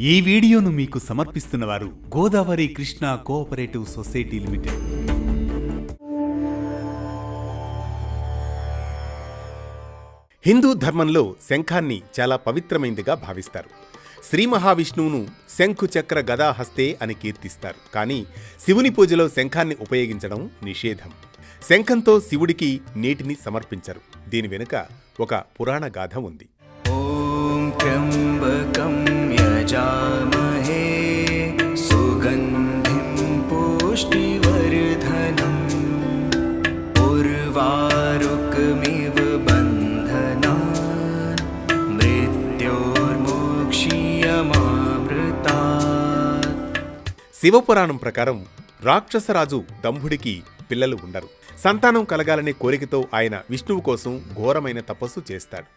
ఈ వీడియోను మీకు సమర్పిస్తున్నవారు Godavari Krishna cooperative society limited. Hindu ధర్మంలో శంఖాన్ని చాలా పవిత్రమైనదిగా భావిస్తారు. శ్రీ మహావిష్ణువును శంఖు చక్ర గదా హస్తే అని కీర్తిస్తారు. కానీ శివుని పూజలో శంఖాన్ని ఉపయోగించడం నిషేధం. శంఖంతో శివుడికి నీటిని సమర్పించరు. దీని వెనుక ఒక పురాణ గాథ ఉంది. ఓం త్ర్యంబకం యజామహే సుగంధిం పుష్టివర్ధనం ఉర్వారుకమివ బంధనాన్ మృత్యోర్మోక్ష్యమామృతాత్. శివపురాణం ప్రకారం రాక్షసరాజు దంభుడికి పిల్లలు ఉండరు. సంతానం కలగాలనే కోరికతో ఆయన విష్ణువు కోసం ఘోరమైన తపస్సు చేస్తాడు.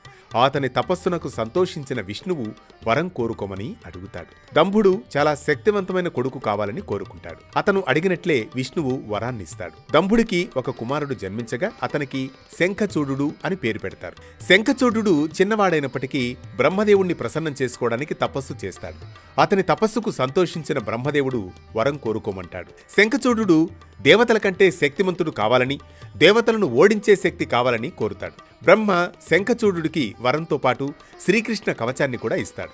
అతని తపస్సునకు సంతోషించిన విష్ణువు వరం కోరుకోమని అడుగుతాడు. దంభుడు చాలా శక్తివంతమైన కొడుకు కావాలని కోరుకుంటాడు. అతను అడిగినట్లే విష్ణువు వరాన్నిస్తాడు. దంభుడికి ఒక కుమారుడు జన్మించగా అతనికి శంఖచూడు అని పేరు పెడతారు. శంఖచూడు చిన్నవాడైనప్పటికీ బ్రహ్మదేవుణ్ణి ప్రసన్నం చేసుకోవడానికి తపస్సు చేస్తాడు. అతని తపస్సుకు సంతోషించిన బ్రహ్మదేవుడు వరం కోరుకోమంటాడు. శంఖచూడు దేవతల కంటే శక్తిమంతుడు కావాలని, దేవతలను ఓడించే శక్తి కావాలని కోరుతాడు. బ్రహ్మ శంఖచూడుడికి వరంతో పాటు శ్రీకృష్ణ కవచాన్ని కూడా ఇస్తాడు.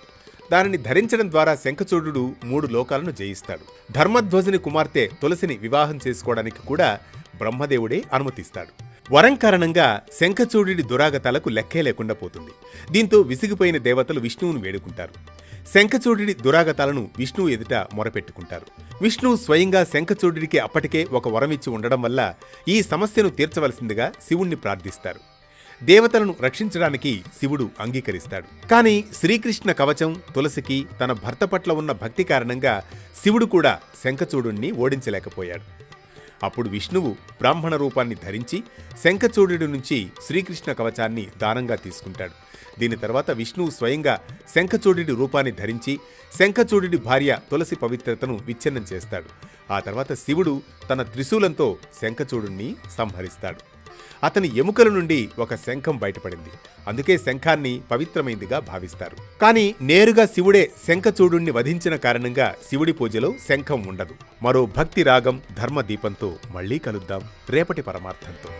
దానిని ధరించడం ద్వారా శంఖచూడు 3 లోకాలను జయిస్తాడు. ధర్మధ్వజుని కుమార్తె తులసిని వివాహం చేసుకోవడానికి కూడా బ్రహ్మదేవుడే అనుమతిస్తాడు. వరం కారణంగా శంఖచూడి దురాగతాలకు లెక్కే లేకుండా పోతుంది. దీంతో విసిగిపోయిన దేవతలు విష్ణువును వేడుకుంటారు. శంఖచూడి దురాగతాలను విష్ణువు ఎదుట మొరపెట్టుకుంటారు. విష్ణువు స్వయంగా శంఖచూడికి అప్పటికే ఒక వరమిచ్చి ఉండడం వల్ల ఈ సమస్యను తీర్చవలసిందిగా శివుణ్ణి ప్రార్థిస్తారు. దేవతలను రక్షించడానికి శివుడు అంగీకరిస్తాడు. కానీ శ్రీకృష్ణ కవచం తులసికి తన భర్త పట్ల ఉన్న భక్తి కారణంగా శివుడు కూడా శంఖచూడుణ్ణి ఓడించలేకపోయాడు. అప్పుడు విష్ణువు బ్రాహ్మణ రూపాన్ని ధరించి శంఖచూడు నుంచి శ్రీకృష్ణ కవచాన్ని దానంగా తీసుకుంటాడు. దీని తర్వాత విష్ణువు స్వయంగా శంఖచూడి రూపాన్ని ధరించి శంఖచూడి భార్య తులసి పవిత్రతను విచ్ఛిన్నం చేస్తాడు. ఆ తర్వాత శివుడు తన త్రిశూలంతో శంఖచూడుణ్ణి సంహరిస్తాడు. అతని ఎముకల నుండి ఒక శంఖం బయటపడింది. అందుకే శంఖాన్ని పవిత్రమైందిగా భావిస్తారు. కానీ నేరుగా శివుడే శంఖచూడుణ్ణి వధించిన కారణంగా శివుడి పూజలో శంఖం ఉండదు. మరో భక్తి రాగం ధర్మ దీపంతో మళ్లీ కలుద్దాం రేపటి పరమార్థంతో.